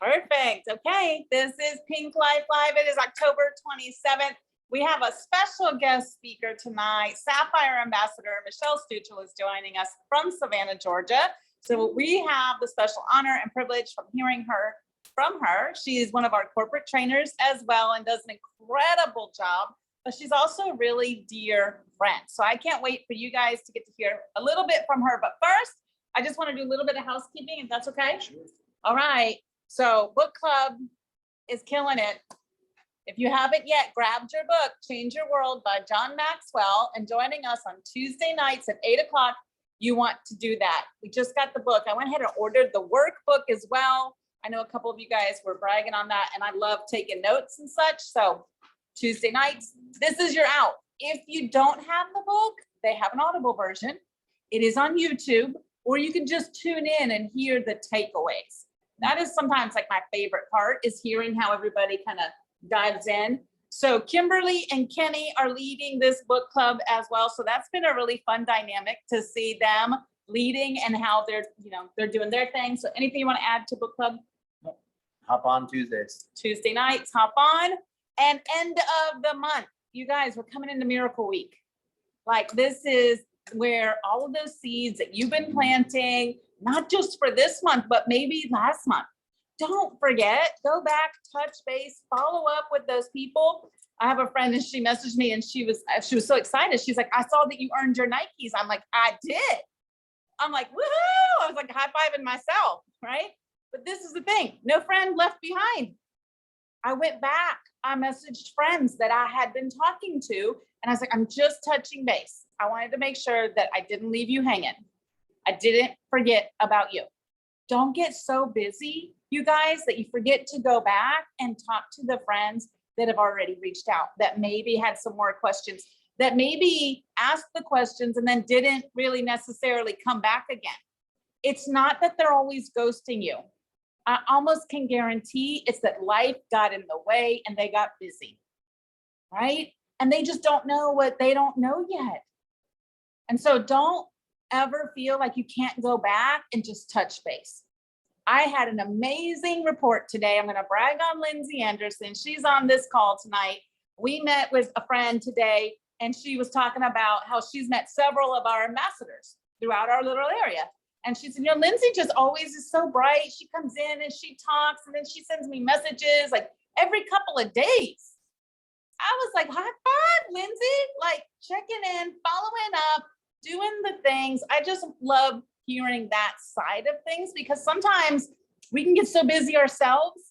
Perfect. Okay, this is Pink Life Live. It is October 27th. We have a special guest speaker tonight. Saphire Ambassador Michele Stuchell is joining us from Savannah, Georgia. So we have the special honor and privilege from hearing from her. She is one of our corporate trainers as well and does an incredible job, but she's also a really dear friend. So I can't wait for you guys to get to hear a little bit from her. But first, I just want to do a little bit of housekeeping, if that's okay. Sure. All right. So book club is killing it. If you haven't yet, grabbed your book, Change Your World by John Maxwell, and joining us on Tuesday nights at 8 o'clock, you want to do that. We just got the book. I went ahead and ordered the workbook as well. I know a couple of you guys were bragging on that, and I love taking notes and such. So Tuesday nights, this is your out. If you don't have the book, they have an Audible version. It is on YouTube, or you can just tune in and hear the takeaways. That is sometimes like my favorite part, is hearing how everybody kind of dives in. So Kimberly and Kenny are leading this book club as well. So that's been a really fun dynamic to see them leading and how they're doing their thing. So anything you want to add to book club? Hop on Tuesdays. Tuesday nights, hop on. And end of the month, you guys, we're coming into Miracle Week. Like, this is where all of those seeds that you've been planting, not just for this month, but maybe last month. Don't forget, go back, touch base, follow up with those people. I have a friend and she messaged me and she was so excited. She's like, I saw that you earned your Nikes. I'm like, I did. I'm like, woohoo. I was like high-fiving myself, right? But this is the thing, no friend left behind. I went back, I messaged friends that I had been talking to, and I was like, I'm just touching base. I wanted to make sure that I didn't leave you hanging. I didn't forget about you. Don't get so busy, you guys, that you forget to go back and talk to the friends that have already reached out, that maybe had some more questions, that maybe asked the questions and then didn't really necessarily come back again. It's not that they're always ghosting you. I almost can guarantee it's that life got in the way and they got busy, right? And they just don't know what they don't know yet. And so don't ever feel like you can't go back and just touch base. I had an amazing report today. I'm going to brag on Lindsay Anderson. She's on this call tonight. We met with a friend today, and she was talking about how she's met several of our ambassadors throughout our little area. And she said, Lindsay just always is so bright. She comes in and she talks, and then she sends me messages like every couple of days. I was like, high five, Lindsay, like checking in, following up, doing the things. I just love hearing that side of things, because sometimes we can get so busy ourselves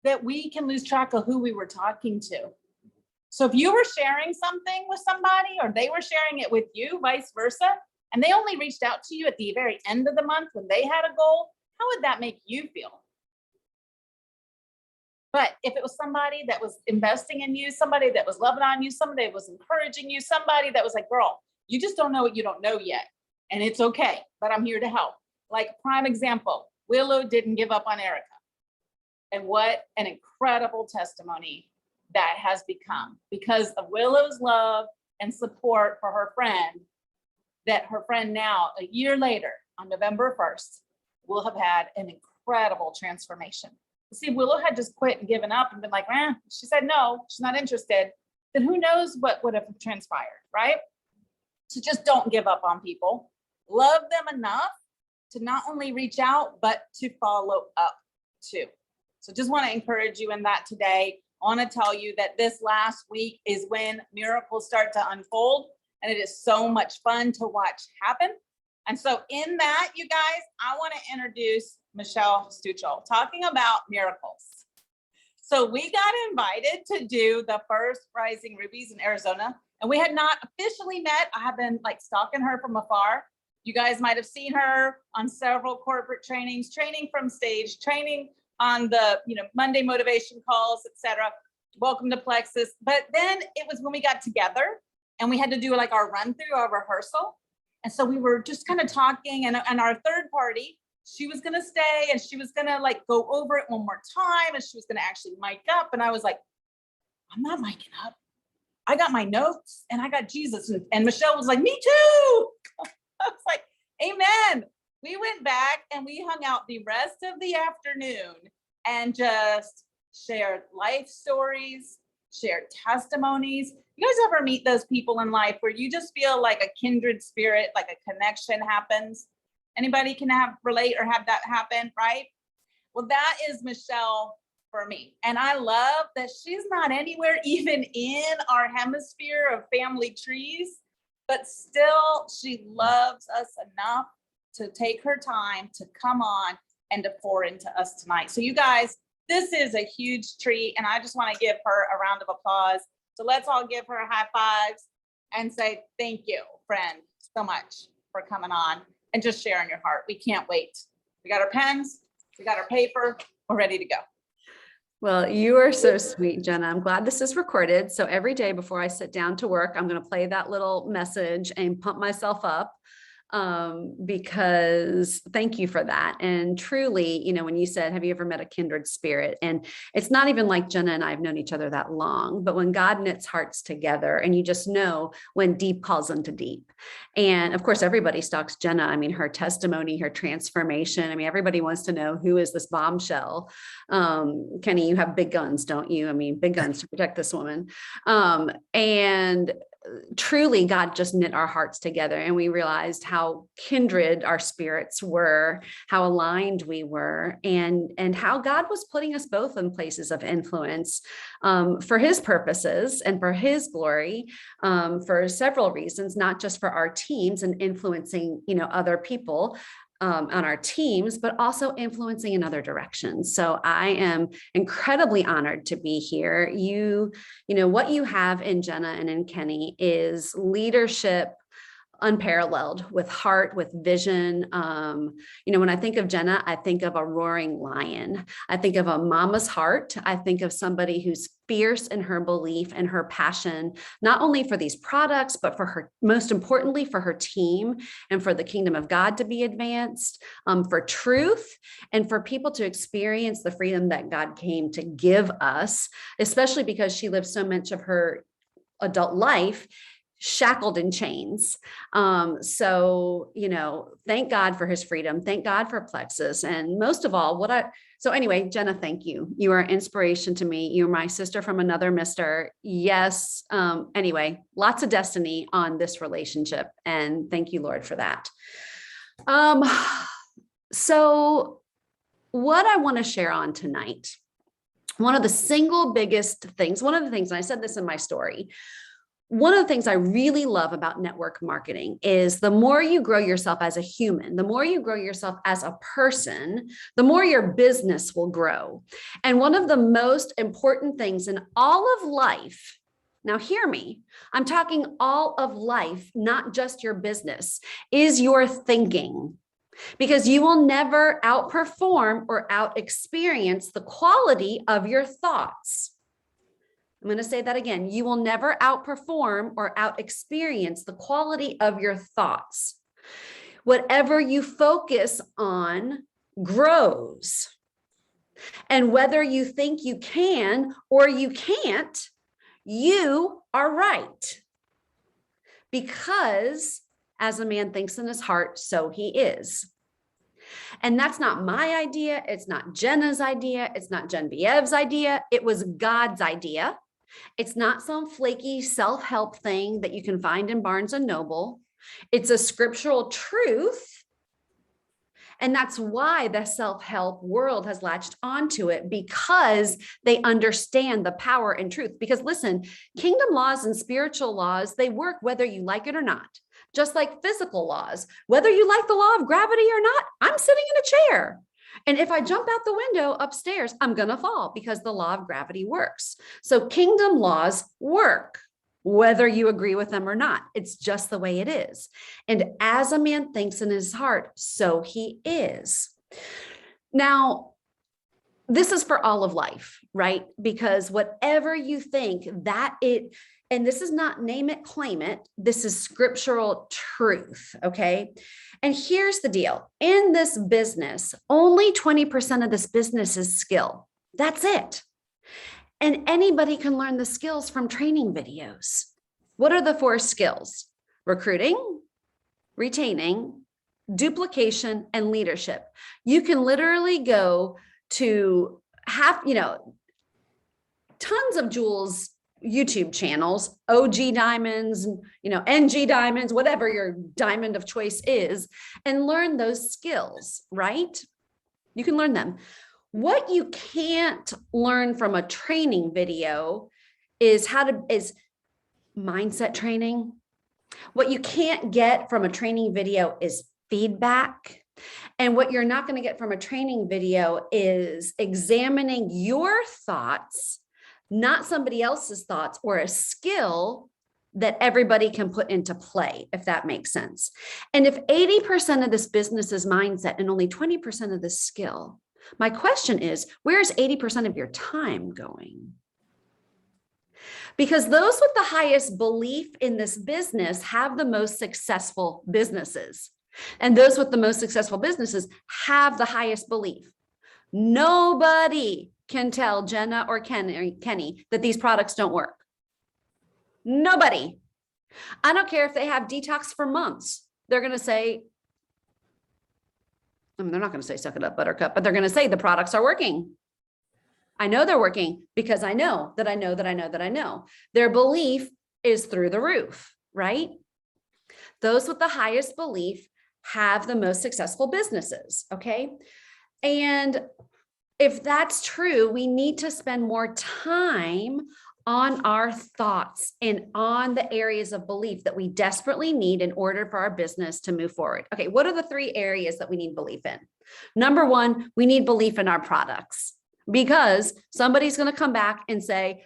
that we can lose track of who we were talking to. So if you were sharing something with somebody or they were sharing it with you, vice versa, and they only reached out to you at the very end of the month when they had a goal, how would that make you feel? But if it was somebody that was investing in you, somebody that was loving on you, somebody that was encouraging you, somebody that was like, girl, you just don't know what you don't know yet. And it's okay, but I'm here to help. Like, prime example, Willow didn't give up on Erica. And what an incredible testimony that has become, because of Willow's love and support for her friend, that her friend now, a year later, on November 1st, will have had an incredible transformation. See, Willow had just quit and given up and been like, she said no, she's not interested. Then who knows what would have transpired, right? So just don't give up on people. Love them enough to not only reach out, but to follow up too. So just want to encourage you in that today. I want to tell you that this last week is when miracles start to unfold, and it is so much fun to watch happen. And so in that, you guys, I want to introduce Michele Stuchell, talking about miracles. So we got invited to do the first Rising Rubies in Arizona, and we had not officially met. I have been like stalking her from afar. You guys might have seen her on several corporate trainings, training from stage, training on the Monday motivation calls, etc. Welcome to Plexus. But then it was when we got together and we had to do like our run through, our rehearsal. And so we were just kind of talking, and our third party, she was going to stay and she was going to like go over it one more time, and she was going to actually mic up. And I was like, I'm not micing up. I got my notes and I got Jesus. And Michele was like, me too. I was like, amen. We went back and we hung out the rest of the afternoon and just share life stories, share testimonies. You guys ever meet those people in life where you just feel like a kindred spirit, like a connection happens? Anybody can relate or have that happen, right? Well, that is Michele for me. And I love that she's not anywhere even in our hemisphere of family trees, but still she loves us enough to take her time to come on and to pour into us tonight. So you guys, this is a huge treat, and I just want to give her a round of applause. So let's all give her high fives and say thank you, friend, so much for coming on and just sharing your heart. We can't wait. We got our pens, we got our paper, we're ready to go. Well, you are so sweet, Jenna. I'm glad this is recorded. So every day before I sit down to work, I'm going to play that little message and pump myself up, because thank you for that. And truly, you know, when you said, have you ever met a kindred spirit? And it's not even like Jenna and I have known each other that long, but when God knits hearts together, and you just know when deep calls into deep. And of course, everybody stalks Jenna. I mean, her testimony, her transformation. I mean, everybody wants to know, who is this bombshell? Kenny, you have big guns, don't you? I mean, big guns to protect this woman. And truly, God just knit our hearts together, and we realized how kindred our spirits were, how aligned we were, and how God was putting us both in places of influence, for his purposes and for his glory, for several reasons, not just for our teams and influencing, you know, other people on our teams, but also influencing in other directions. So I am incredibly honored to be here. You know, what you have in Jenna and in Kenny is leadership unparalleled, with heart, with vision. You know, when I think of Jenna, I think of a roaring lion. I think of a mama's heart. I think of somebody who's fierce in her belief and her passion, not only for these products, but for her, most importantly, for her team and for the kingdom of God to be advanced, for truth, and for people to experience the freedom that God came to give us, especially because she lived so much of her adult life shackled in chains. So, you know, thank God for his freedom. Thank God for Plexus. And most of all, so anyway, Jenna, thank you. You are an inspiration to me. You're my sister from another mister. Yes. Anyway, lots of destiny on this relationship. And thank you, Lord, for that. So what I want to share on tonight, one of the things, and I said this in my story, one of the things I really love about network marketing is the more you grow yourself as a human, the more you grow yourself as a person, the more your business will grow. And one of the most important things in all of life, now hear me, I'm talking all of life, not just your business, is your thinking. Because you will never outperform or out-experience the quality of your thoughts. I'm going to say that again. You will never outperform or out-experience the quality of your thoughts. Whatever you focus on grows. And whether you think you can or you can't, you are right. Because as a man thinks in his heart, so he is. And that's not my idea. It's not Jenna's idea. It's not Genevieve's idea. It was God's idea. It's not some flaky self-help thing that you can find in Barnes and Noble. It's a scriptural truth. And that's why the self-help world has latched onto it, because they understand the power and truth. Because listen, kingdom laws and spiritual laws, they work whether you like it or not. Just like physical laws, whether you like the law of gravity or not, I'm sitting in a chair. And if I jump out the window upstairs, I'm going to fall because the law of gravity works. So kingdom laws work, whether you agree with them or not. It's just the way it is. And as a man thinks in his heart, so he is. Now, this is for all of life, right? Because whatever you think and this is not name it, claim it. This is scriptural truth. Okay. And here's the deal. In this business, only 20% of this business is skill. That's it. And anybody can learn the skills from training videos. What are the 4 skills? Recruiting, retaining, duplication, and leadership. You can literally go to have, tons of Jules YouTube channels, OG diamonds, NG diamonds, whatever your diamond of choice is, and learn those skills, right? You can learn them. What you can't learn from a training video is mindset training. What you can't get from a training video is feedback. And what you're not going to get from a training video is examining your thoughts, not somebody else's thoughts, or a skill that everybody can put into play, if that makes sense. And if 80% of this business is mindset and only 20% of the skill, my question is, where's 80% of your time going? Because those with the highest belief in this business have the most successful businesses. And those with the most successful businesses have the highest belief. Nobody can tell Jenna or Kenny that these products don't work. Nobody. I don't care if they have detox for months. They're going to say, they're not going to say suck it up, buttercup, but they're going to say the products are working. I know they're working because I know that I know that I know that I know. Their belief is through the roof, right? Those with the highest belief have the most successful businesses, okay? And if that's true, we need to spend more time on our thoughts and on the areas of belief that we desperately need in order for our business to move forward. Okay, what are the 3 areas that we need belief in? Number 1, we need belief in our products, because somebody's going to come back and say,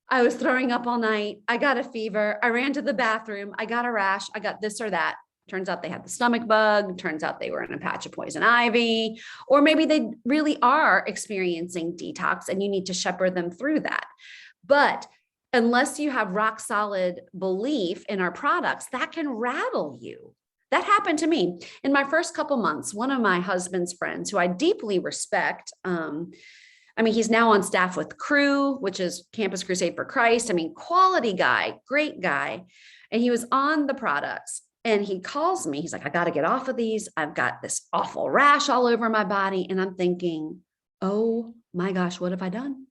I was throwing up all night. I got a fever. I ran to the bathroom. I got a rash. I got this or that. Turns out they had the stomach bug. Turns out they were in a patch of poison ivy, or maybe they really are experiencing detox and you need to shepherd them through that. But unless you have rock solid belief in our products, that can rattle you. That happened to me in my first couple months. One of my husband's friends, who I deeply respect, he's now on staff with Crew, which is Campus Crusade for Christ. Quality guy, great guy. And he was on the products. And he calls me, he's like, I got to get off of these. I've got this awful rash all over my body. And I'm thinking, oh my gosh, what have I done?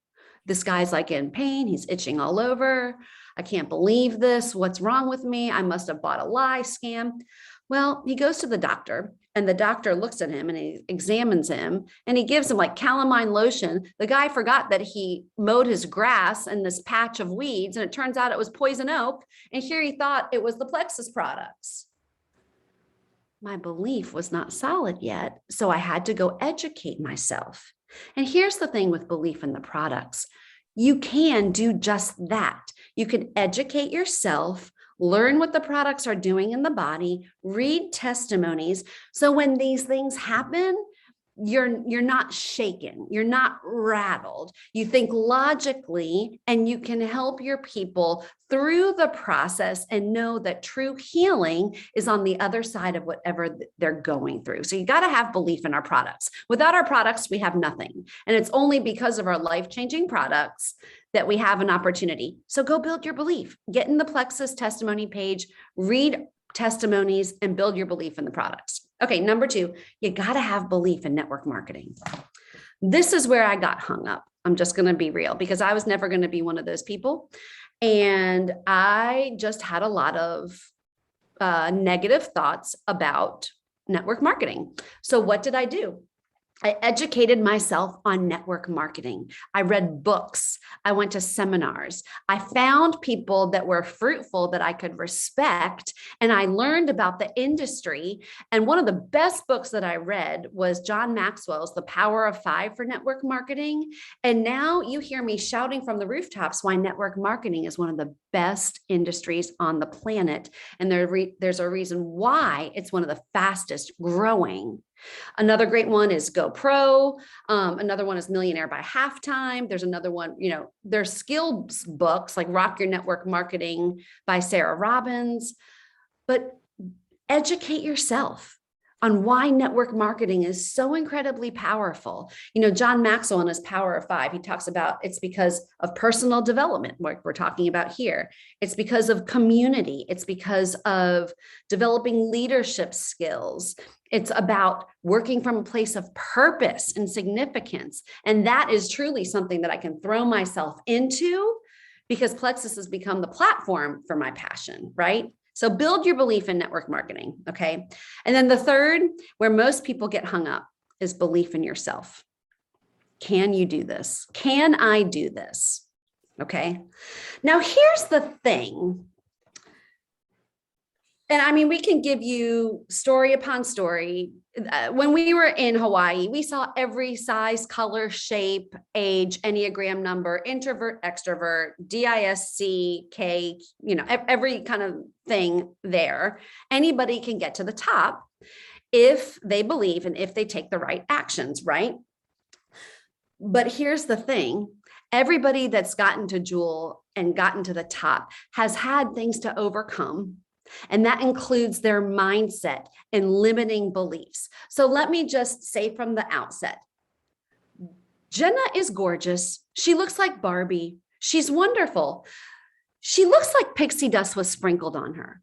This guy's like in pain. He's itching all over. I can't believe this. What's wrong with me? I must have bought a lie scam. Well, he goes to the doctor and the doctor looks at him and he examines him and he gives him like calamine lotion. The guy forgot that he mowed his grass in this patch of weeds, and it turns out it was poison oak. And here he thought it was the Plexus products. My belief was not solid yet, so I had to go educate myself. And here's the thing with belief in the products. You can do just that. You can educate yourself, learn what the products are doing in the body, read testimonies. So when these things happen, you're not shaken, you're not rattled. You think logically, and you can help your people through the process and know that true healing is on the other side of whatever they're going through. So you got to have belief in our products. Without our products, we have nothing. And it's only because of our life-changing products that we have an opportunity. So go build your belief. Get in the Plexus testimony page, read testimonies, and build your belief in the products. Okay, number 2, you got to have belief in network marketing. This is where I got hung up. I'm just going to be real, because I was never going to be one of those people. And I just had a lot of negative thoughts about network marketing. So what did I do? I educated myself on network marketing. I read books. I went to seminars. I found people that were fruitful that I could respect, and I learned about the industry. And one of the best books that I read was John Maxwell's The Power of Five for Network Marketing. And now you hear me shouting from the rooftops why network marketing is one of the best industries on the planet. And there's a reason why it's one of the fastest growing. Another great one is GoPro. Another one is Millionaire by Halftime. There's another one, there's skills books like Rock Your Network Marketing by Sarah Robbins. But educate yourself. on why network marketing is so incredibly powerful. You know, John Maxwell in his Power of Five, he talks about it's because of personal development, like we're talking about here. It's because of community. It's because of developing leadership skills. It's about working from a place of purpose and significance. And that is truly something that I can throw myself into because Plexus has become the platform for my passion, right? So build your belief in network marketing, okay? And then the third, where most people get hung up, is belief in yourself. Can you do this? Can I do this? Okay. Now here's the thing. And I mean, we can give you story upon story. When we were in Hawaii, we saw every size, color, shape, age, Enneagram number, introvert, extrovert, DISC, K, you know, every kind of thing there. Anybody can get to the top if they believe and if they take the right actions, right? But here's the thing. Everybody that's gotten to Jewel and gotten to the top has had things to overcome. And that includes their mindset and limiting beliefs. So let me just say from the outset, Jenna is gorgeous. She looks like Barbie. She's wonderful. She looks like pixie dust was sprinkled on her.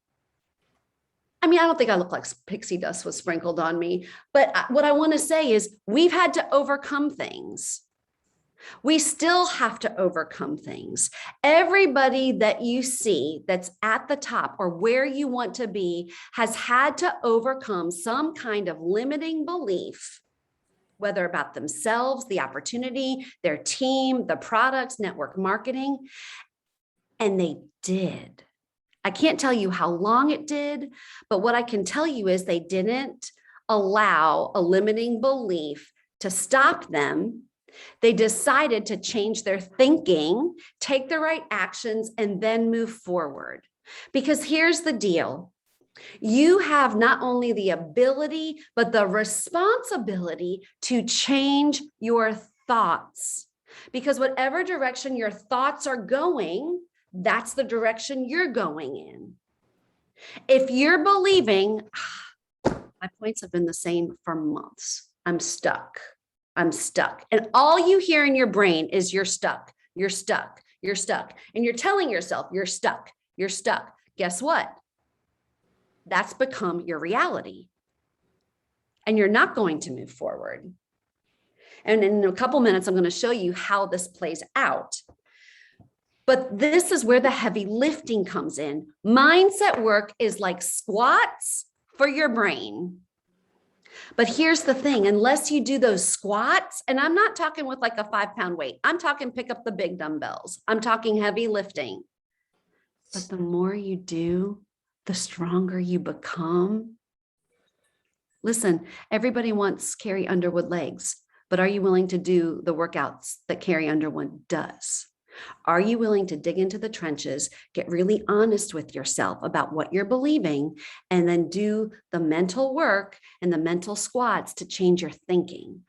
I mean, I don't think I look like pixie dust was sprinkled on me, but what I want to say is we've had to overcome things. We still have to overcome things. Everybody that you see that's at the top or where you want to be has had to overcome some kind of limiting belief, whether about themselves, the opportunity, their team, the products, network marketing, and they did. I can't tell you how long it did, but what I can tell you is they didn't allow a limiting belief to stop them. They decided to change their thinking, take the right actions, and then move forward. Because here's the deal. You have not only the ability, but the responsibility to change your thoughts. Because whatever direction your thoughts are going, that's the direction you're going in. If you're believing, my points have been the same for months. I'm stuck. And all you hear in your brain is you're stuck. And you're telling yourself you're stuck. Guess what? That's become your reality. And you're not going to move forward. And in a couple minutes, I'm going to show you how this plays out. But this is where the heavy lifting comes in. Mindset work is like squats for your brain. But here's the thing, unless you do those squats, and I'm not talking with like a 5-pound weight, I'm talking pick up the big dumbbells. I'm talking heavy lifting. But the more you do, the stronger you become. Listen, everybody wants Carrie Underwood legs, but are you willing to do the workouts that Carrie Underwood does? Are you willing to dig into the trenches, get really honest with yourself about what you're believing, and then do the mental work and the mental squats to change your thinking?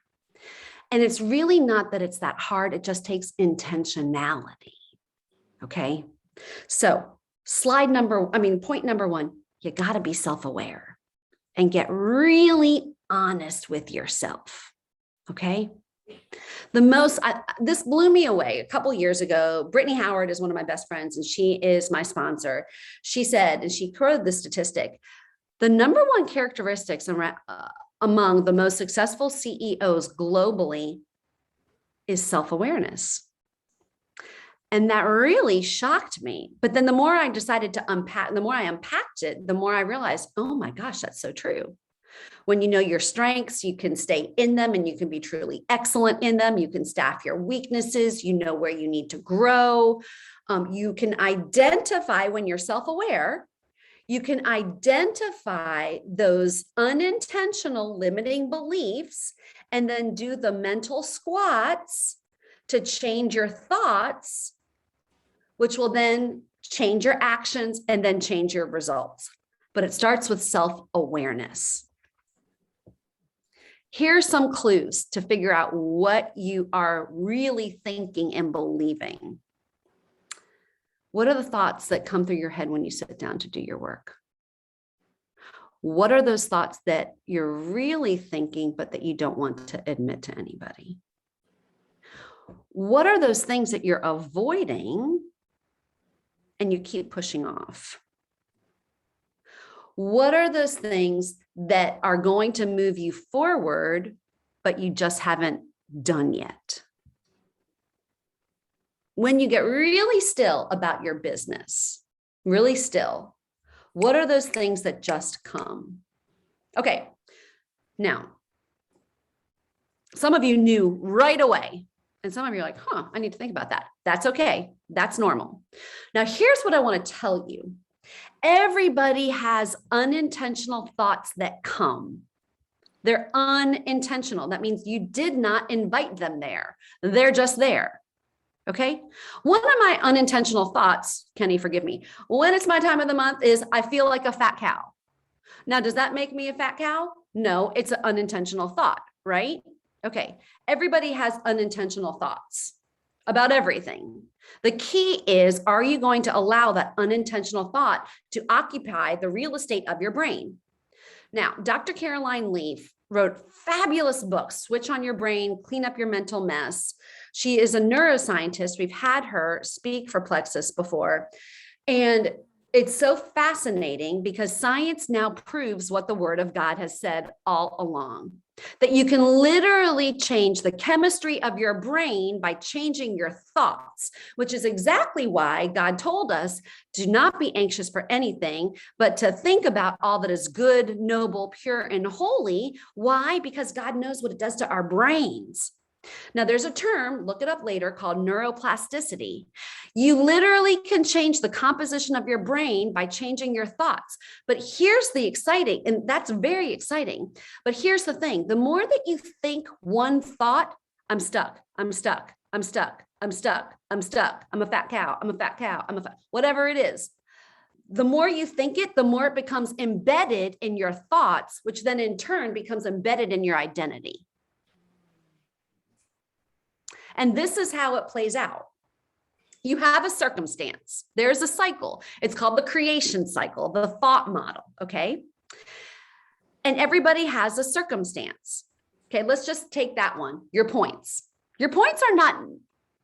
And it's really not that it's that hard. It just takes intentionality. Okay. So point number one, you got to be self-aware and get really honest with yourself. Okay. This blew me away a couple years ago. Brittany Howard is one of my best friends, and she is my sponsor. She said, and she quoted the statistic, the number one characteristics among the most successful CEOs globally is self-awareness. And that really shocked me. But then the more I decided to unpack, the more I unpacked it, the more I realized, oh my gosh, that's so true. When you know your strengths, you can stay in them and you can be truly excellent in them. You can staff your weaknesses. You know where you need to grow. You can identify when you're self-aware. You can identify those unintentional limiting beliefs and then do the mental squats to change your thoughts, which will then change your actions and then change your results. But it starts with self-awareness. Here's some clues to figure out what you are really thinking and believing. What are the thoughts that come through your head when you sit down to do your work? What are those thoughts that you're really thinking, but that you don't want to admit to anybody? What are those things that you're avoiding and you keep pushing off? What are those things that are going to move you forward, but you just haven't done yet? When you get really still about your business, really still, what are those things that just come? Okay, now, some of you knew right away, and some of you are like, I need to think about that. That's okay. That's normal. Now, here's what I want to tell you. Everybody has unintentional thoughts that come. They're unintentional. That means you did not invite them there. They're just there. Okay. One of my unintentional thoughts, Kenny, forgive me, when it's my time of the month is I feel like a fat cow. Now, does that make me a fat cow? No, it's an unintentional thought, right? Okay. Everybody has unintentional thoughts about everything. The key is, are you going to allow that unintentional thought to occupy the real estate of your brain? Now, Dr. Caroline Leaf wrote fabulous books, Switch on Your Brain, Clean Up Your Mental Mess. She is a neuroscientist. We've had her speak for Plexus before. And it's so fascinating because science now proves what the Word of God has said all along, that you can literally change the chemistry of your brain by changing your thoughts, which is exactly why God told us to not be anxious for anything, but to think about all that is good, noble, pure, and holy. Why? Because God knows what it does to our brains. Now, there's a term, look it up later, called neuroplasticity. You literally can change the composition of your brain by changing your thoughts. But here's the exciting, and that's very exciting. But here's the thing. The more that you think one thought, I'm stuck, I'm stuck, I'm stuck, I'm stuck, I'm stuck, I'm a fat cow, I'm a fat cow, whatever it is. The more you think it, the more it becomes embedded in your thoughts, which then in turn becomes embedded in your identity. And this is how it plays out. You have a circumstance. There's a cycle. It's called the creation cycle, the thought model, okay? And everybody has a circumstance. Okay, let's just take that one, your points. Your points are not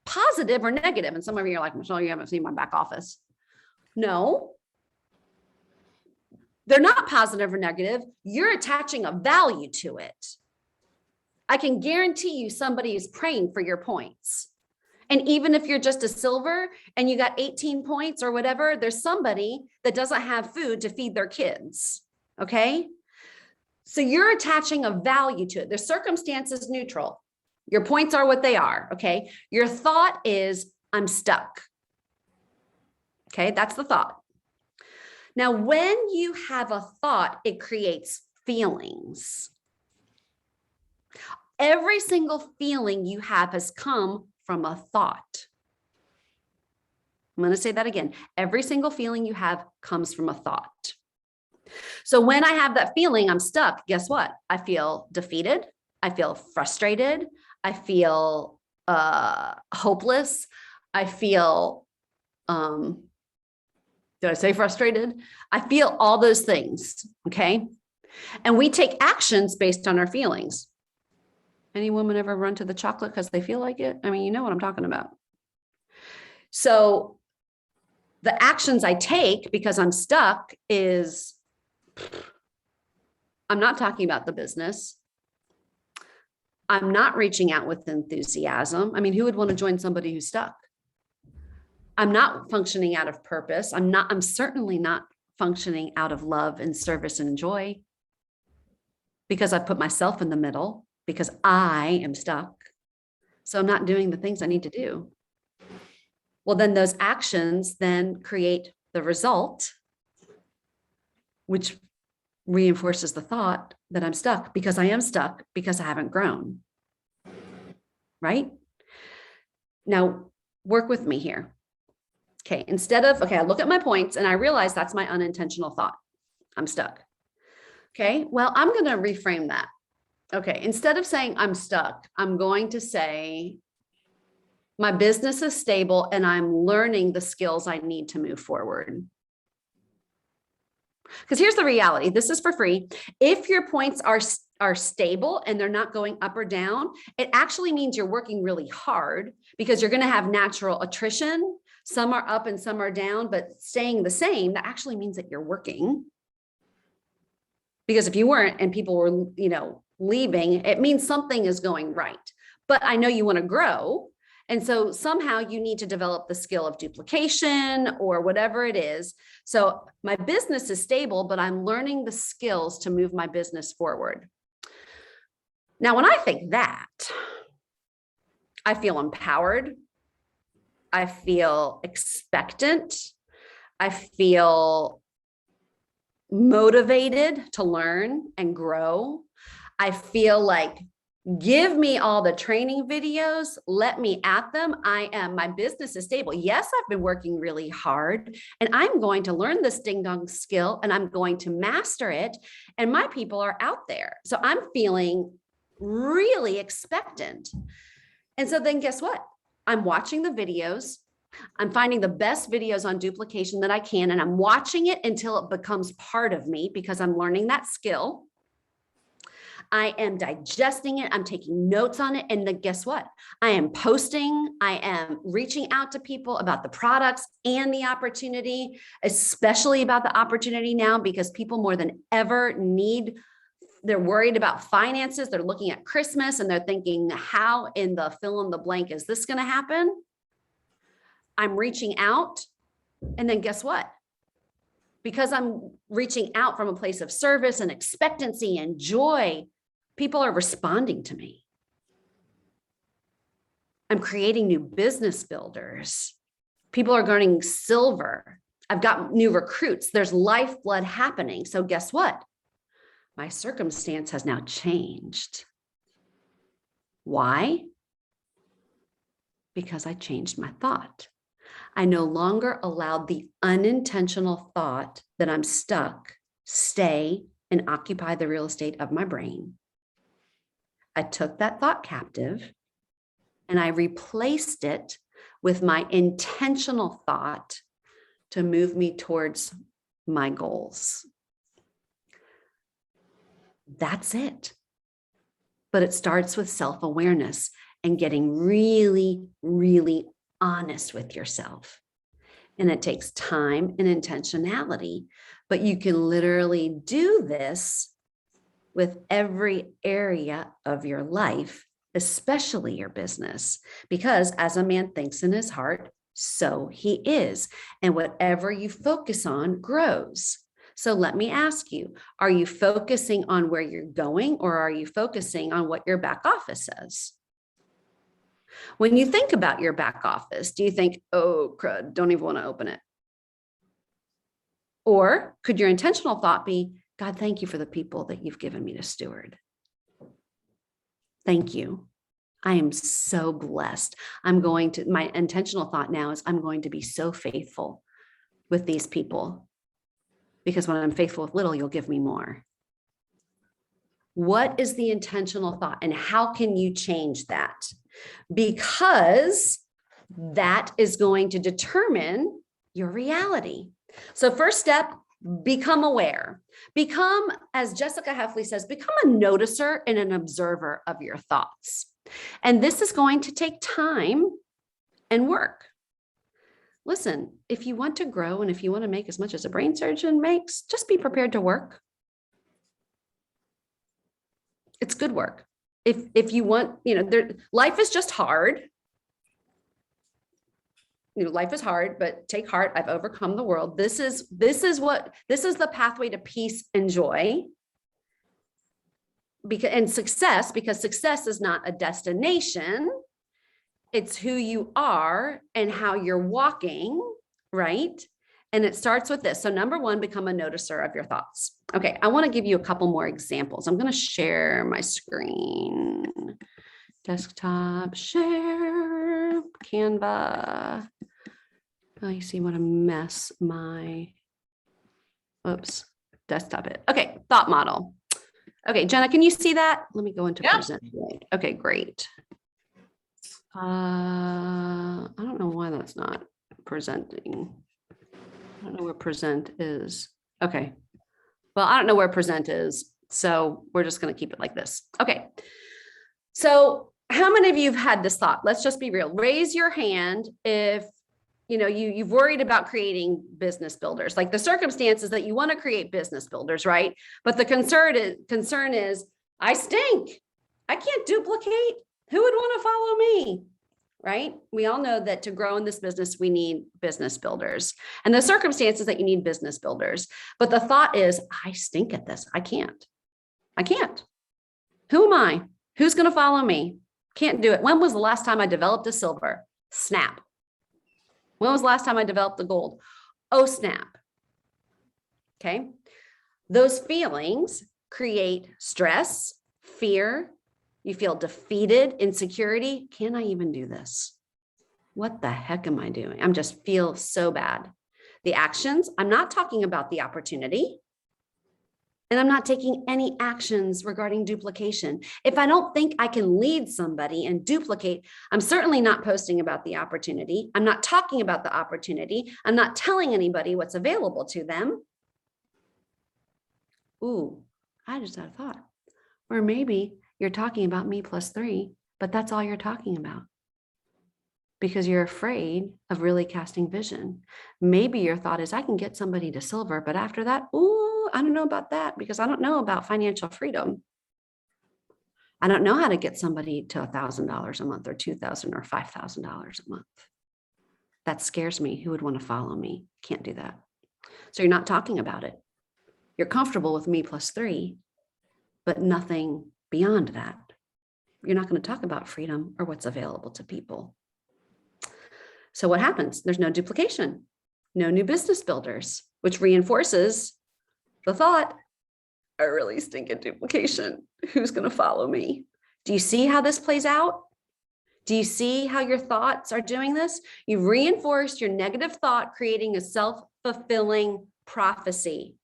positive or negative. And some of you are like, Michelle, you haven't seen my back office. No, they're not positive or negative. You're attaching a value to it. I can guarantee you somebody is praying for your points. And even if you're just a silver and you got 18 points or whatever, there's somebody that doesn't have food to feed their kids. Okay. So you're attaching a value to it. The circumstance is neutral. Your points are what they are. Okay. Your thought is, I'm stuck. Okay. That's the thought. Now, when you have a thought, it creates feelings. Every single feeling you have has come from a thought. I'm going to say that again. Every single feeling you have comes from a thought. So when I have that feeling, I'm stuck, guess what? I feel defeated. I feel frustrated. I feel hopeless. I feel, did I say frustrated? I feel all those things, okay? And we take actions based on our feelings. Any woman ever run to the chocolate because they feel like it? I mean, you know what I'm talking about. So the actions I take because I'm stuck is, I'm not talking about the business. I'm not reaching out with enthusiasm. I mean, who would want to join somebody who's stuck? I'm not functioning out of purpose. I'm certainly not functioning out of love and service and joy because I put myself in the middle. Because I am stuck. So I'm not doing the things I need to do. Well, then those actions then create the result, which reinforces the thought that I'm stuck because I am stuck because I haven't grown. Right? Now, work with me here. Okay, I look at my points and I realize that's my unintentional thought. I'm stuck. Okay, well, I'm going to reframe that. Okay, instead of saying I'm stuck, I'm going to say my business is stable and I'm learning the skills I need to move forward. Because here's the reality. This is for free. If your points are stable and they're not going up or down, it actually means you're working really hard because you're going to have natural attrition. Some are up and some are down, but staying the same, that actually means that you're working. Because if you weren't and people were, leaving, it means something is going right. But I know you want to grow. And so somehow you need to develop the skill of duplication or whatever it is. So my business is stable, but I'm learning the skills to move my business forward. Now, when I think that, I feel empowered. I feel expectant. I feel motivated to learn and grow. I feel like, give me all the training videos, let me at them. My business is stable. Yes, I've been working really hard and I'm going to learn this ding dong skill and I'm going to master it. And my people are out there. So I'm feeling really expectant. And so then guess what? I'm watching the videos. I'm finding the best videos on duplication that I can, and I'm watching it until it becomes part of me because I'm learning that skill. I am digesting it. I'm taking notes on it. And then guess what? I am posting. I am reaching out to people about the products and the opportunity, especially about the opportunity now, because people more than ever they're worried about finances. They're looking at Christmas and they're thinking, how in the fill in the blank is this going to happen? I'm reaching out. And then guess what? Because I'm reaching out from a place of service and expectancy and joy, people are responding to me. I'm creating new business builders. People are earning silver. I've got new recruits. There's lifeblood happening. So guess what? My circumstance has now changed. Why? Because I changed my thought. I no longer allowed the unintentional thought that I'm stuck stay and occupy the real estate of my brain. I took that thought captive and I replaced it with my intentional thought to move me towards my goals. That's it. But it starts with self-awareness and getting really, really honest with yourself. And it takes time and intentionality, but you can literally do this with every area of your life, especially your business, because as a man thinks in his heart, so he is. And whatever you focus on grows. So let me ask you, are you focusing on where you're going or are you focusing on what your back office says? When you think about your back office, do you think, oh, crud, don't even want to open it? Or could your intentional thought be, God, thank you for the people that you've given me to steward. Thank you. I am so blessed. My intentional thought now is I'm going to be so faithful with these people because when I'm faithful with little, you'll give me more. What is the intentional thought and how can you change that? Because that is going to determine your reality. So first step, become aware. Become, as Jessica Heffley says, become a noticer and an observer of your thoughts. And this is going to take time and work. Listen, if you want to grow and if you want to make as much as a brain surgeon makes, just be prepared to work. It's good work. If you want, life is just hard. Life is hard, but take heart. I've overcome the world. This is the pathway to peace and joy. And success, because success is not a destination. It's who you are and how you're walking, right? And it starts with this. So number one, become a noticer of your thoughts. Okay, I want to give you a couple more examples. I'm going to share my screen. Desktop, share, Canva. Oh, you see what a mess desktop it. Okay, thought model. Okay, Jenna, can you see that? Let me go into present. Okay, great. I don't know why that's not presenting. I don't know where present is. Okay, Well, I don't know where present is, so we're just going to keep it like this. Okay. So how many of you have had this thought? Let's just be real. Raise your hand if you've worried about creating business builders, like the circumstances that you want to create business builders, right? But the concern is I stink. I can't duplicate. Who would want to follow me? Right? We all know that to grow in this business, we need business builders, and the circumstances that you need business builders. But the thought is, I stink at this. I can't. Who am I? Who's going to follow me? Can't do it. When was the last time I developed a silver? Snap. When was the last time I developed the gold? Oh, snap. Okay. Those feelings create stress, fear. You feel defeated, insecurity. Can I even do this? What the heck am I doing? I'm just feel so bad. The actions, I'm not talking about the opportunity. And I'm not taking any actions regarding duplication. If I don't think I can lead somebody and duplicate, I'm certainly not posting about the opportunity. I'm not talking about the opportunity. I'm not telling anybody what's available to them. Ooh, I just had a thought. Or maybe you're talking about me plus 3, but that's all you're talking about, because you're afraid of really casting vision. Maybe your thought is, I can get somebody to silver, but after that, ooh, I don't know about that, because I don't know about financial freedom. I don't know how to get somebody to $1,000 a month or $2,000 or $5,000 a month. That scares me. Who would want to follow me? Can't do that. So you're not talking about it. You're comfortable with me plus 3, but nothing beyond that. You're not going to talk about freedom or what's available to people. So what happens? There's no duplication, no new business builders, which reinforces the thought, I really stink at duplication. Who's going to follow me? Do you see how this plays out? Do you see how your thoughts are doing this? You've reinforced your negative thought, creating a self-fulfilling prophecy.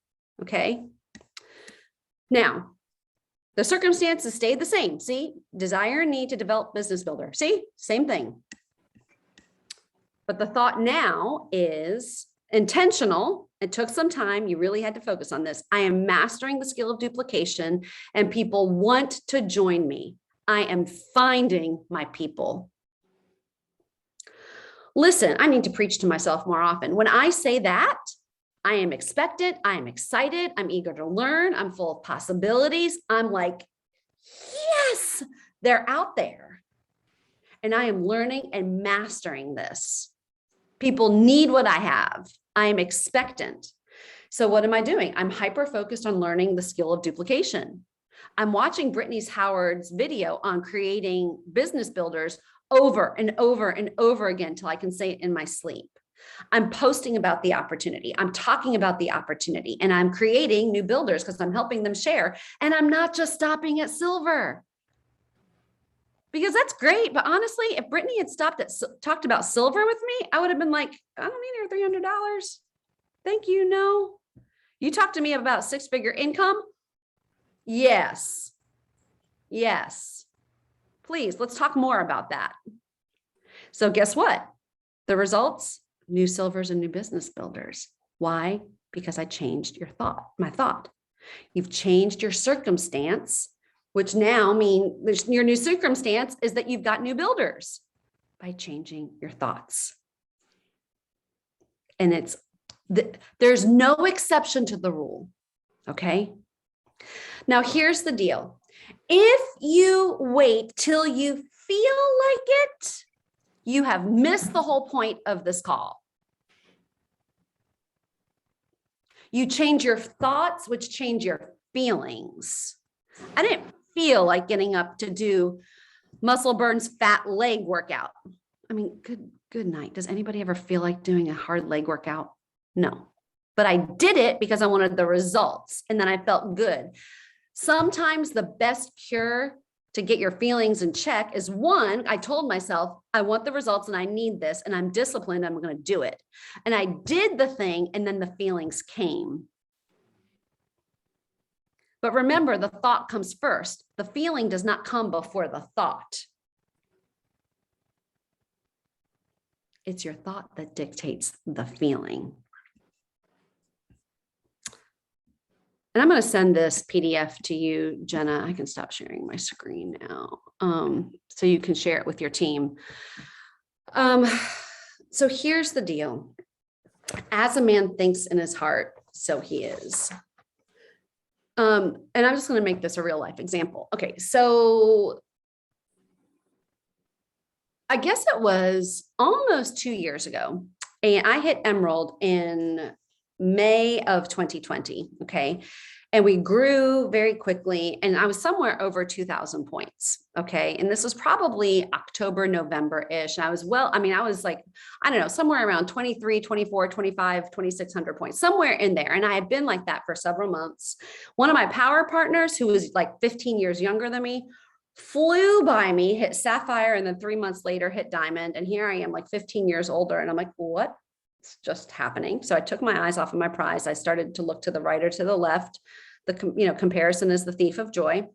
Okay. Now, the circumstances stayed the same. See, desire and need to develop business builder. See, same thing. But the thought now is intentional. It took some time. You really had to focus on this. I am mastering the skill of duplication, and people want to join me. I am finding my people. Listen, I need to preach to myself more often. When I say that, I am expectant, I am excited, I'm eager to learn, I'm full of possibilities. I'm like, yes, they're out there. And I am learning and mastering this. People need what I have. I am expectant. So what am I doing? I'm hyper-focused on learning the skill of duplication. I'm watching Brittany Howard's video on creating business builders over and over and over again till I can say it in my sleep. I'm posting about the opportunity. I'm talking about the opportunity, and I'm creating new builders because I'm helping them share. And I'm not just stopping at silver, because that's great. But honestly, if Brittany had talked about silver with me, I would have been like, I don't need your $300. Thank you. No, you talked to me about 6-figure income. Yes. Yes. Please, let's talk more about that. So guess what? The results, new silvers and new business builders. Why? Because I changed my thought. You've changed your circumstance, which now means your new circumstance is that you've got new builders by changing your thoughts. And there's no exception to the rule. Okay. Now here's the deal. If you wait till you feel like it, you have missed the whole point of this call. You change your thoughts, which change your feelings. I didn't feel like getting up to do muscle burns fat leg workout. I mean, good night. Does anybody ever feel like doing a hard leg workout? No, but I did it because I wanted the results, and then I felt good. Sometimes the best cure to get your feelings in check is, one, I told myself, I want the results and I need this, and I'm disciplined, I'm going to do it. And I did the thing, and then the feelings came. But remember, the thought comes first. The feeling does not come before the thought. It's your thought that dictates the feeling. And I'm going to send this PDF to you, Jenna. I can stop sharing my screen now, so you can share it with your team. So here's the deal. As a man thinks in his heart, so he is. And I'm just going to make this a real life example. Okay, so I guess it was almost 2 years ago, and I hit Emerald in May of 2020. Okay. And we grew very quickly, and I was somewhere over 2,000 points. Okay. And this was probably October, November-ish. And I was I was like, I don't know, somewhere around 23, 24, 25, 2,600 points, somewhere in there. And I had been like that for several months. One of my power partners, who was like 15 years younger than me, flew by me, hit Saphire, and then 3 months later hit Diamond. And here I am, like 15 years older. And I'm like, what's just happening? So I took my eyes off of my prize. I started to look to the right or to the left. Comparison is the thief of joy.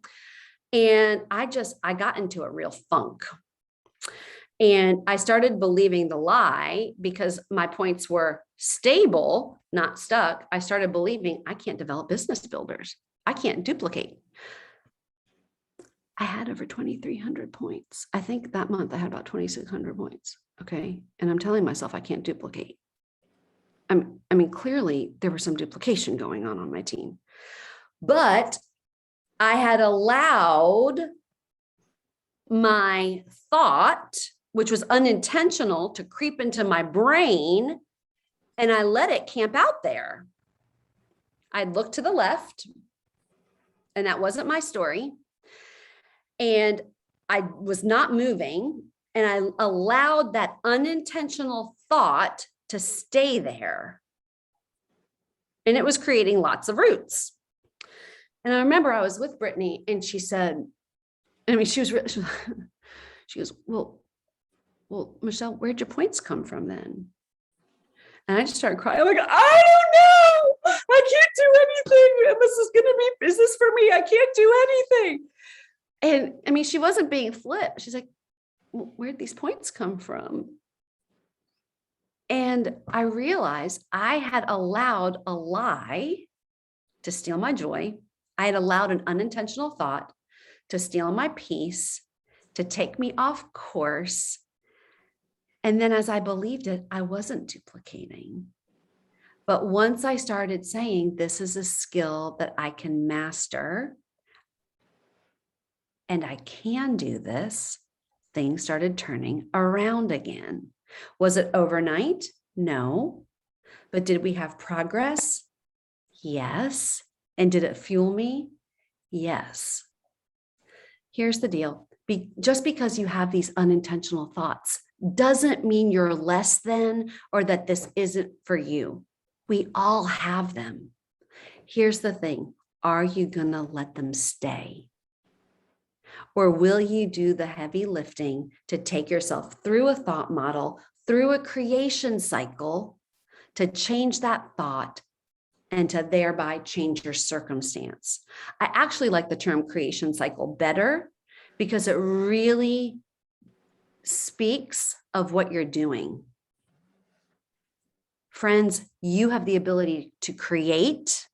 And I got into a real funk. And I started believing the lie because my points were stable, not stuck. I started believing I can't develop business builders. I can't duplicate. I had over 2,300 points. I think that month I had about 2,600 points. Okay. And I'm telling myself I can't duplicate. I mean, clearly there was some duplication going on my team, but I had allowed my thought, which was unintentional, to creep into my brain, and I let it camp out there. I'd look to the left, and that wasn't my story. And I was not moving, and I allowed that unintentional thought to stay there. And it was creating lots of roots. And I remember I was with Brittany, and she said, she goes, well, Michele, where'd your points come from then? And I just started crying. I'm like, I don't know. I can't do anything. Is this for me? I can't do anything. And she wasn't being flipped. She's like, well, where'd these points come from? And I realized I had allowed a lie to steal my joy. I had allowed an unintentional thought to steal my peace, to take me off course. And then as I believed it, I wasn't duplicating. But once I started saying, this is a skill that I can master, and I can do this, things started turning around again. Was it overnight? No. But did we have progress? Yes. And did it fuel me? Yes. Here's the deal. Just because you have these unintentional thoughts doesn't mean you're less than or that this isn't for you. We all have them. Here's the thing. Are you going to let them stay? Or will you do the heavy lifting to take yourself through a thought model, through a creation cycle, to change that thought and to thereby change your circumstance? I actually like the term creation cycle better because it really speaks of what you're doing. Friends, you have the ability to create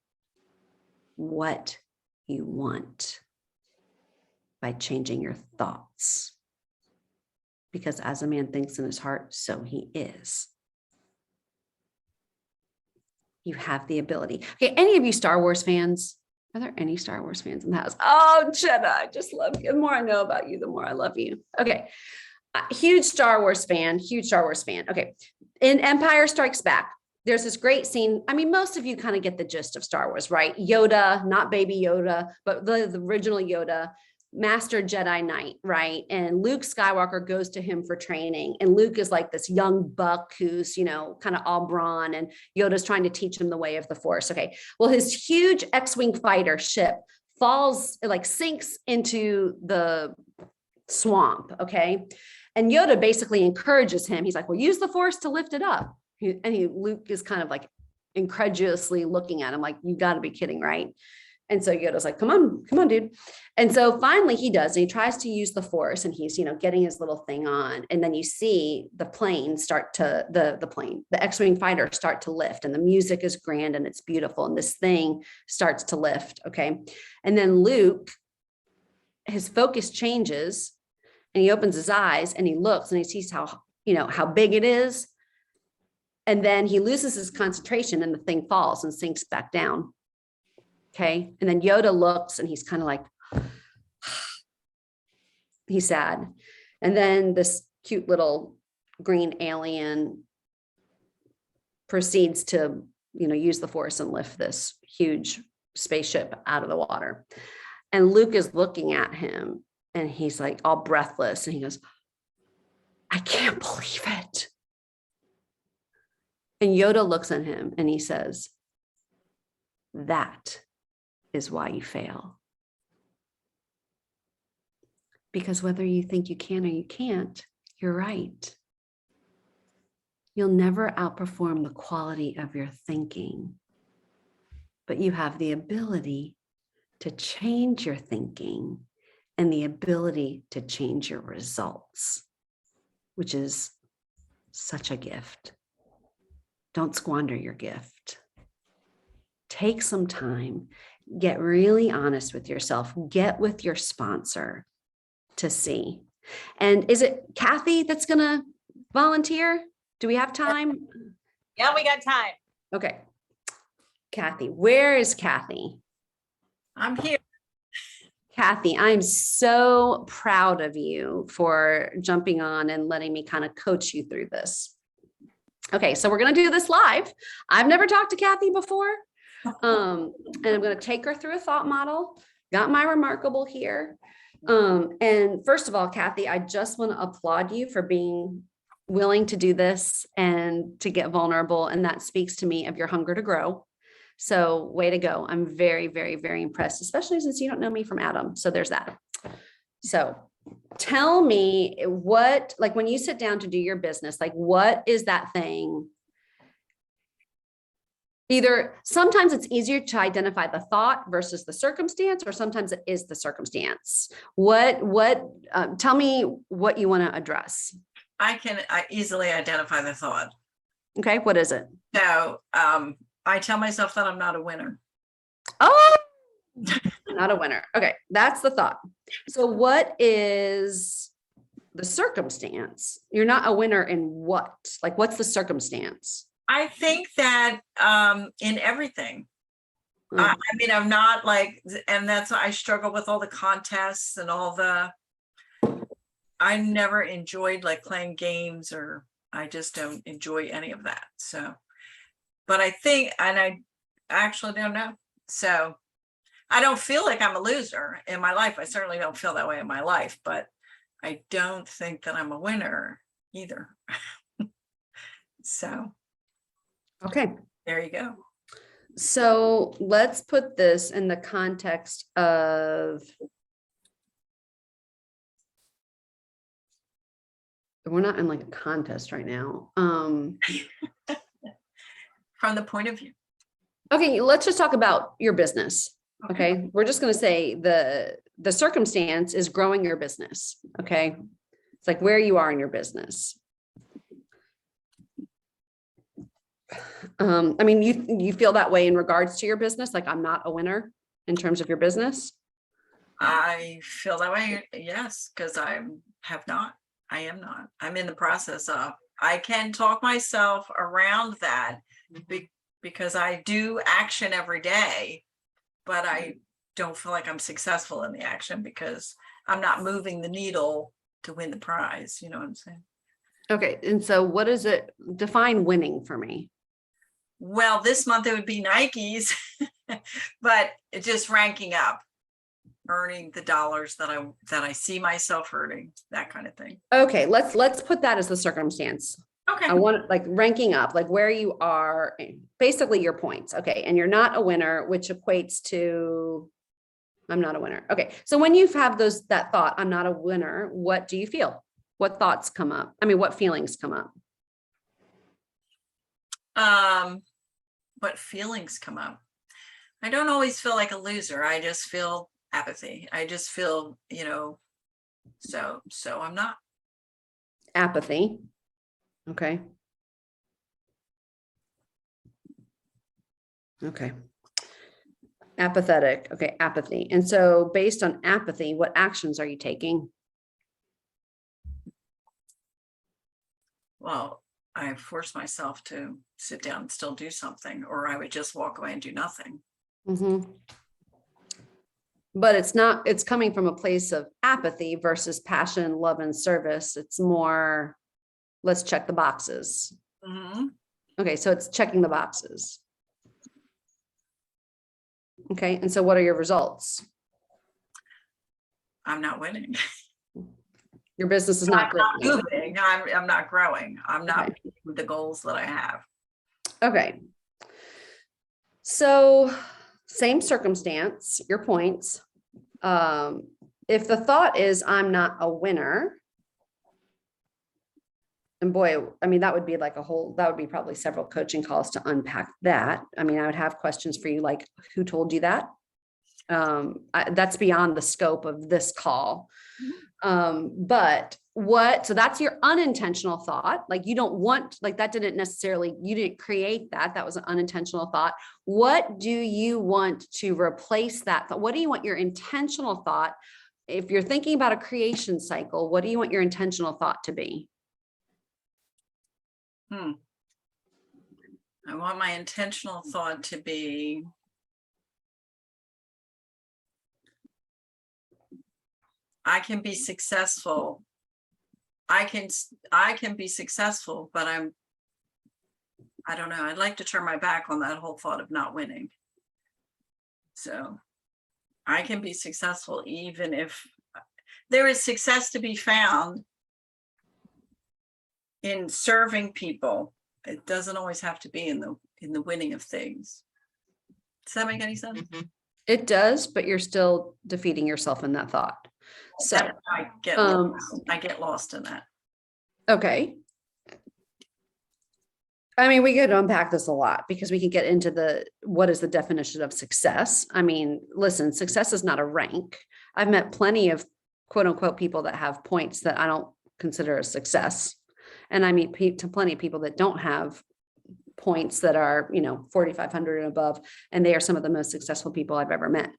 what you want by changing your thoughts. Because as a man thinks in his heart, so he is. You have the ability. Okay, any of you Star Wars fans? Are there any Star Wars fans in the house? Oh, Jenna, I just love you. The more I know about you, the more I love you. Okay, huge Star Wars fan, huge Star Wars fan. Okay, in Empire Strikes Back, there's this great scene. I mean, most of you kind of get the gist of Star Wars, right? Yoda, not baby Yoda, but the original Yoda, Master Jedi Knight, right? And Luke Skywalker goes to him for training. And Luke is like this young buck who's, kind of all brawn, and Yoda's trying to teach him the way of the Force. Okay. Well, his huge X-Wing fighter ship sinks into the swamp. Okay. And Yoda basically encourages him. He's like, well, use the Force to lift it up. Luke is kind of like incredulously looking at him like, you got to be kidding, right? And so Yoda's like, come on, dude. And so finally he does, and he tries to use the force, and he's, getting his little thing on. And then you see the plane start to, the X-Wing fighter start to lift, and the music is grand and it's beautiful. And this thing starts to lift. Okay. And then Luke, his focus changes, and he opens his eyes and he looks and he sees how big it is. And then he loses his concentration and the thing falls and sinks back down. Okay. And then Yoda looks and he's kind of like, he's sad. And then this cute little green alien proceeds to, use the force and lift this huge spaceship out of the water. And Luke is looking at him and he's like all breathless. And he goes, I can't believe it. And Yoda looks at him and he says, that is why you fail. Because whether you think you can or you can't, you're right. You'll never outperform the quality of your thinking, but you have the ability to change your thinking and the ability to change your results, which is such a gift. Don't squander your gift. Take some time, get really honest with yourself, get with your sponsor to see. And is it Kathy that's going to volunteer? Do we have time? Yeah, we got time. Okay. Kathy, where is Kathy? I'm here. Kathy, I'm so proud of you for jumping on and letting me kind of coach you through this. Okay, so we're going to do this live. I've never talked to Kathy before. And I'm going to take her through a thought model. Got my remarkable here. And first of all, Kathy, I just want to applaud you for being willing to do this and to get vulnerable. And that speaks to me of your hunger to grow. So way to go. I'm very, very, very impressed, especially since you don't know me from Adam. So there's that. So tell me what, like when you sit down to do your business, like what is that thing? Either sometimes it's easier to identify the thought versus the circumstance, or sometimes it is the circumstance. Tell me what you want to address. I easily identify the thought. Okay. What is it? So I tell myself that I'm not a winner. Oh, not a winner. Okay. That's the thought. So what is the circumstance? You're not a winner in what? Like, what's the circumstance? I think that in everything. Mm. I mean, I'm not like, and that's why I struggle with all the contests and I never enjoyed like playing games, or I just don't enjoy any of that. So, but I think, and I actually don't know. So I don't feel like I'm a loser in my life. I certainly don't feel that way in my life, but I don't think that I'm a winner either. So. Okay. There you go. So let's put this in the context of, we're not in like a contest right now. From the point of view. Okay, let's just talk about your business. Okay. We're just going to say the circumstance is growing your business. Okay. It's like where you are in your business. I mean, you feel that way in regards to your business, like I'm not a winner in terms of your business? I feel that way, yes, because I am not. I'm in the process of, I can talk myself around that because I do action every day, but I don't feel like I'm successful in the action because I'm not moving the needle to win the prize. You know what I'm saying? Okay. And so what is it? Define winning for me. Well, this month it would be Nikes, but it's just ranking up, earning the dollars that I see myself earning, that kind of thing. Okay, let's put that as the circumstance. Okay. I want like ranking up, like where you are, basically your points. Okay, and you're not a winner, which equates to I'm not a winner. Okay, so when you have that thought, I'm not a winner, what do you feel? What thoughts come up? I mean, what feelings come up? What feelings come up? I don't always feel like a loser. I just feel apathy. I just feel, so I'm not. Apathy. Okay. Okay. Apathetic. Okay. Apathy. And so based on apathy, what actions are you taking? Well, I force myself to sit down and still do something, or I would just walk away and do nothing. Mhm. But it's coming from a place of apathy versus passion, love, and service. It's more, let's check the boxes. Mhm. Okay, so it's checking the boxes. Okay, and so what are your results? I'm not winning. Your business is not I'm not growing. moving. I'm not growing. I'm not Okay. meeting the goals that I have. Okay. So same circumstance, your points. If the thought is I'm not a winner, and boy, I mean, that would be like that would be probably several coaching calls to unpack that. I mean, I would have questions for you, like, who told you that? That's beyond the scope of this call. But so that's your unintentional thought. Like you don't want, like that didn't necessarily, you didn't create that. That was an unintentional thought. What do you want to replace that thought? What do you want your intentional thought? If you're thinking about a creation cycle, what do you want your intentional thought to be? I want my intentional thought to be, I can be successful. I can be successful, but I don't know. I'd like to turn my back on that whole thought of not winning. So I can be successful even if there is success to be found in serving people. It doesn't always have to be in the winning of things. Does that make any sense? It does, but you're still defeating yourself in that thought. So I get lost in that. okay. I mean, we could unpack this a lot because we can get into what is the definition of success. I mean, listen, success is not a rank. I've met plenty of quote unquote people that have points that I don't consider a success. And I meet plenty of people that don't have points that are, 4,500 and above, and they are some of the most successful people I've ever met.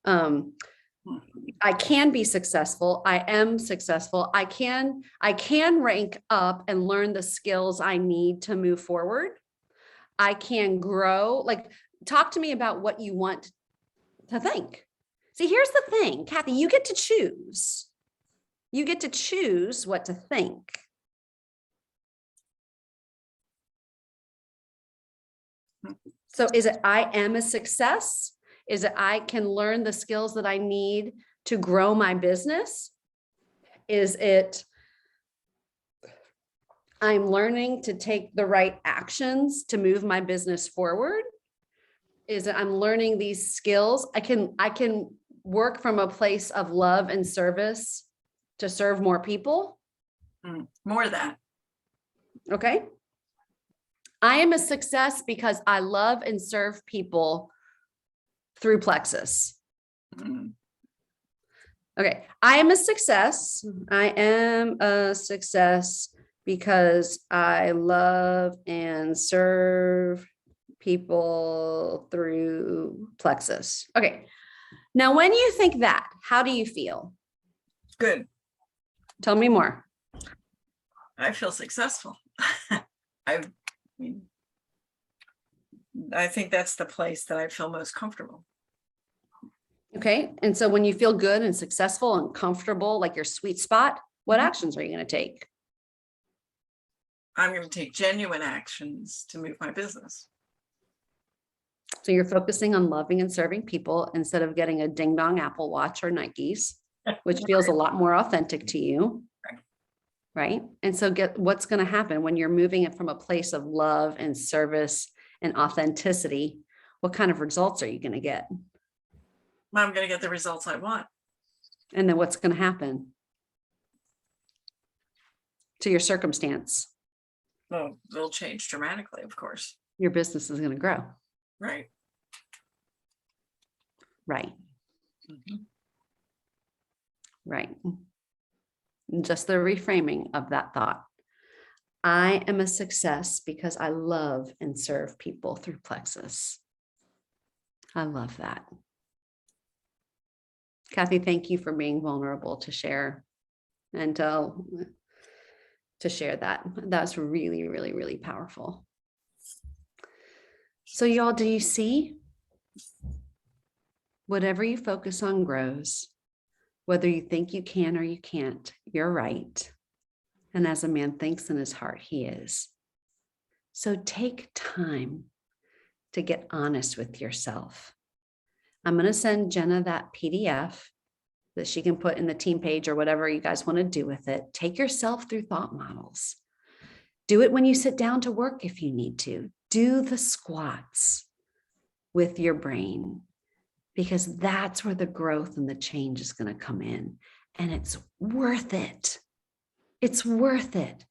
I can be successful. I am successful. I can rank up and learn the skills I need to move forward. I can grow. Like, talk to me about what you want to think. See, here's the thing, Kathy, you get to choose. You get to choose what to think. So is it I am a success? Is it I can learn the skills that I need to grow my business? Is it I'm learning to take the right actions to move my business forward? Is it I'm learning these skills? I can work from a place of love and service to serve more people. More of that. Okay. I am a success because I love and serve people through Plexus. Okay. I am a success. I am a success because I love and serve people through Plexus. Okay. Now, when you think that, how do you feel? Good. Tell me more. I feel successful. I think that's the place that I feel most comfortable. Okay. And so when you feel good and successful and comfortable, like your sweet spot, what actions are you going to take? I'm going to take genuine actions to move my business. So you're focusing on loving and serving people instead of getting a ding dong Apple Watch or Nikes, which feels a lot more authentic to you. Right. And so what's going to happen when you're moving it from a place of love and service and authenticity? What kind of results are you going to get? I'm going to get the results I want. And then what's going to happen to your circumstance? Well, it'll change dramatically, of course. Your business is going to grow. Right. Right. Mhm. Right. Just the reframing of that thought. I am a success because I love and serve people through Plexus. I love that. Kathy, thank you for being vulnerable to share and to share that. That's really, really, really powerful. So y'all, do you see? Whatever you focus on grows. Whether you think you can or you can't, you're right. And as a man thinks in his heart, he is. So take time to get honest with yourself. I'm going to send Jenna that PDF that she can put in the team page or whatever you guys want to do with it. Take yourself through thought models. Do it when you sit down to work if you need to. Do the squats with your brain, because that's where the growth and the change is going to come in. And it's worth it. It's worth it.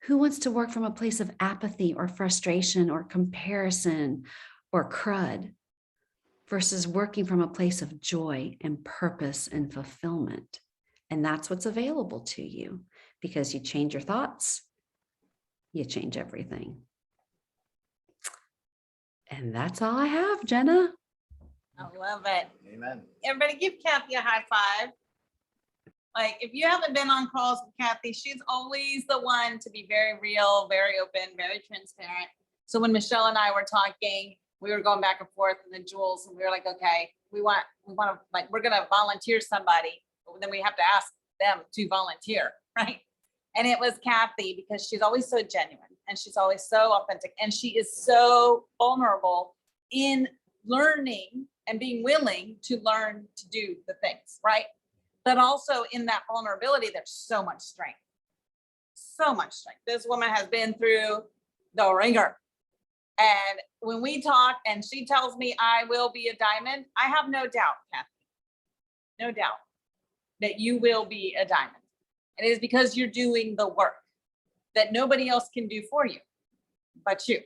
Who wants to work from a place of apathy or frustration or comparison or crud versus working from a place of joy and purpose and fulfillment? And that's what's available to you, because you change your thoughts, you change everything. And that's all I have, Jenna. I love it. Amen. Everybody give Kathy a high five. Like, if you haven't been on calls with Kathy, she's always the one to be very real, very open, very transparent. So when Michelle and I were talking, we were going back and forth in the jewels, and we were like, okay, we want to, like, we're going to volunteer somebody, but then we have to ask them to volunteer, right? And it was Kathy, because she's always so genuine and she's always so authentic, and she is so vulnerable in learning and being willing to learn to do the things, right? But also in that vulnerability, there's so much strength. So much strength. This woman has been through the ringer. And when we talk and she tells me I will be a diamond, I have no doubt, Kathy, no doubt that you will be a diamond. And it is because you're doing the work that nobody else can do for you but you,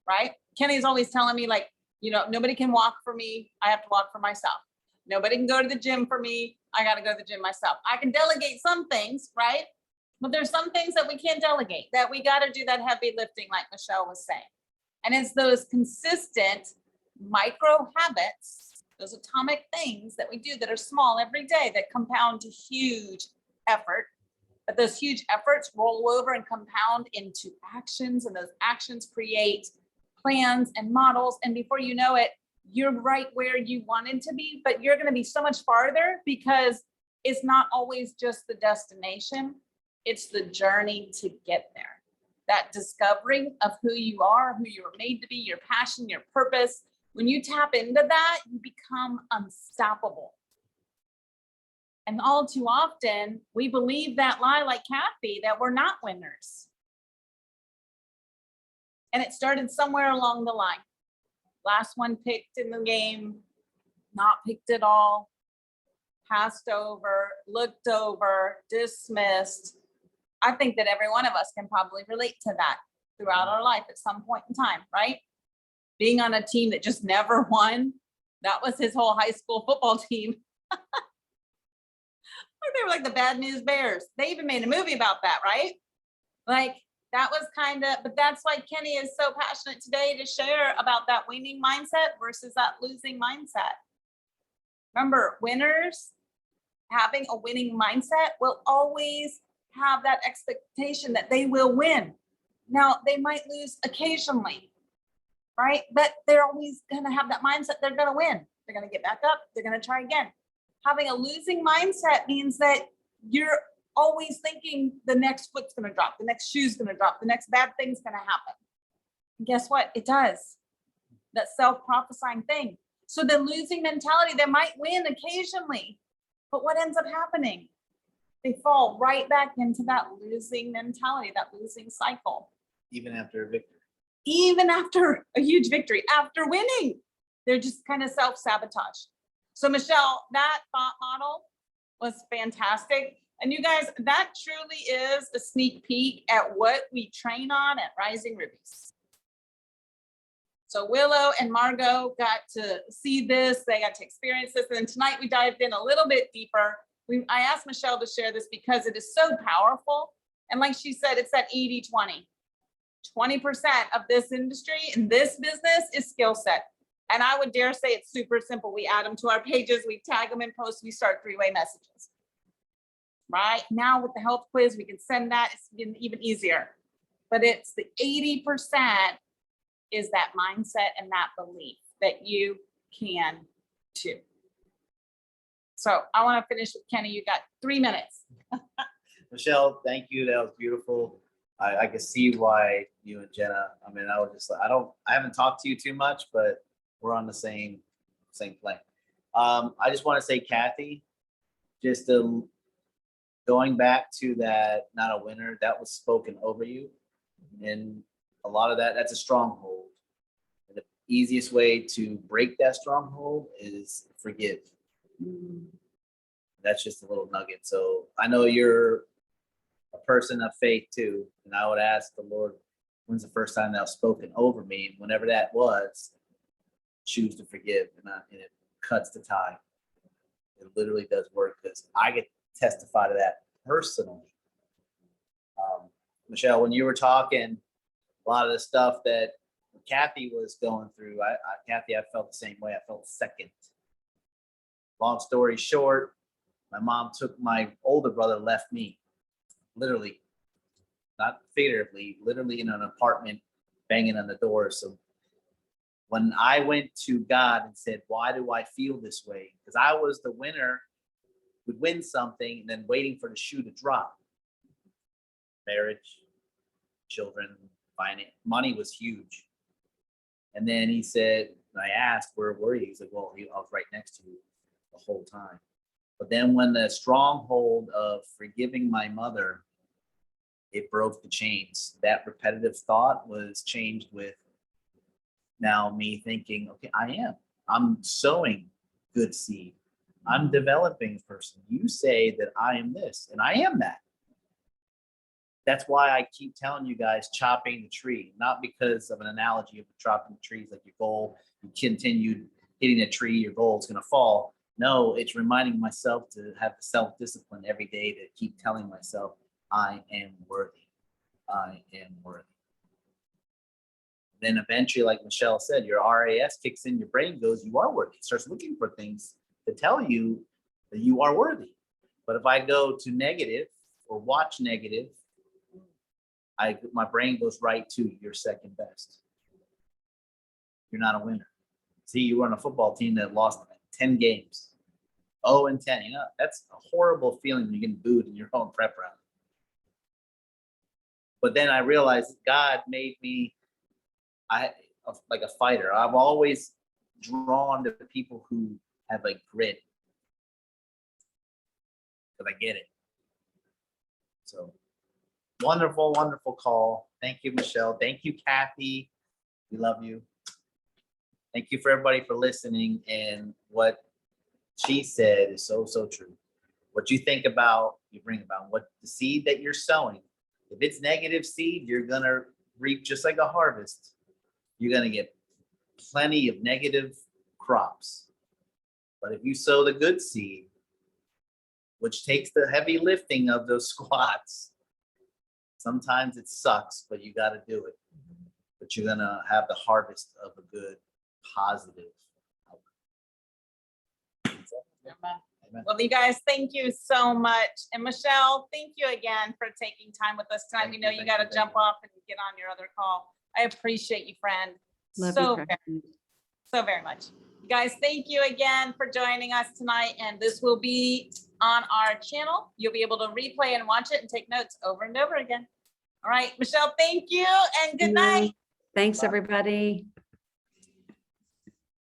right? Kenny's always telling me, like, you know, nobody can walk for me. I have to walk for myself. Nobody can go to the gym for me. I got to go to the gym myself. I can delegate some things, right? But there's some things that we can't delegate, that we got to do that heavy lifting, like Michele was saying. And it's those consistent micro habits, those atomic things that we do that are small every day that compound to huge effort. But those huge efforts roll over and compound into actions, and those actions create plans and models. And before you know it, you're right where you wanted to be, but you're going to be so much farther, because it's not always just the destination. It's the journey to get there. That discovering of who you are, who you were made to be, your passion, your purpose. When you tap into that, you become unstoppable. And all too often, we believe that lie, like Kathy, that we're not winners. And it started somewhere along the line. Last one picked in the game, not picked at all, passed over, looked over, dismissed. I think that every one of us can probably relate to that throughout our life at some point in time, right? Being on a team that just never won. That was his whole high school football team. They were like the Bad News Bears. They even made a movie about that, right? Like, that was kind of, but that's why Kenny is so passionate today to share about that winning mindset versus that losing mindset. Remember, winners having a winning mindset will always have that expectation that they will win. Now, they might lose occasionally, right? But they're always going to have that mindset. They're going to win. They're going to get back up. They're going to try again. Having a losing mindset means that you're always thinking the next foot's going to drop, the next shoe's going to drop, the next bad thing's going to happen. And guess what? It does. That self-prophesying thing. So the losing mentality, they might win occasionally, but what ends up happening? They fall right back into that losing mentality, that losing cycle. Even after a victory. Even after a huge victory, after winning, they're just kind of self-sabotage. So Michele, that thought model was fantastic. And you guys, that truly is a sneak peek at what we train on at Rising Rubies. So Willow and Margot got to see this, they got to experience this, and tonight we dived in a little bit deeper. I asked Michele to share this because it is so powerful. And like she said, it's that 80-20. 20% of this industry and this business is skill set. And I would dare say it's super simple. We add them to our pages, we tag them in posts, we start three-way messages. Right now with the health quiz, we can send that. It's been even easier. But it's the 80% is that mindset and that belief that you can too. So I want to finish with Kenny. You got 3 minutes. Michele, thank you. That was beautiful. I can see why you and Jenna, I mean, I was just like, I haven't talked to you too much, but we're on the same plane. I just want to say, Kathy, just going back to that, not a winner, that was spoken over you. And a lot of that's a stronghold. And the easiest way to break that stronghold is forgive. That's just a little nugget. So I know you're a person of faith too. And I would ask the Lord, when's the first time that was spoken over me? And whenever that was, choose to forgive. And it cuts the tie. It literally does work because I get to testify to that personally. Michele, when you were talking, a lot of the stuff that Kathy was going through, Kathy, I felt the same way. I felt second. Long story short, my mom took my older brother, left me, literally, not figuratively, literally in an apartment, banging on the door. So when I went to God and said, why do I feel this way? Because I was the winner, would win something and then waiting for the shoe to drop. Marriage, children, finance, money was huge. And then he said, and I asked, where were you? He's like, well, I was right next to you the whole time. But then when the stronghold of forgiving my mother, it broke the chains. That repetitive thought was changed with now me thinking, okay, I'm sowing good seed. I'm developing a person. You say that I am this, and I am that. That's why I keep telling you guys chopping the tree, not because of an analogy of chopping the trees, like your goal, you continue hitting a tree, your goal is going to fall. No, it's reminding myself to have the self-discipline every day to keep telling myself, I am worthy. I am worthy. Then eventually, like Michele said, your RAS kicks in, your brain goes, you are worthy. It starts looking for things to tell you that you are worthy. But if I go to negative or watch negative, my brain goes right to you're second best. You're not a winner. See, you were on a football team that lost 10 games. 0-10. You know, that's a horrible feeling when you're getting booed in your own prep round. But then I realized God made me like a fighter. I've always drawn to people who have like grit. Because I get it. So wonderful, wonderful call. Thank you, Michele. Thank you, Kathy. We love you. Thank you for everybody for listening. And what she said is so, so true. What you think about, you bring about. What the seed that you're sowing. If it's negative seed, you're going to reap just like a harvest. You're going to get plenty of negative crops. But if you sow the good seed, which takes the heavy lifting of those squats, sometimes it sucks, but you got to do it. But you're going to have the harvest of a good, positive outcome. Amen. Well, you guys, thank you so much. And Michele, thank you again for taking time with us tonight. We know you got to jump off and get on your other call. I appreciate you, friend. Love so you, very, so very much. You guys, thank you again for joining us tonight. And this will be on our channel. You'll be able to replay and watch it and take notes over and over again. All right, Michele, thank you and good night. Thanks, everybody.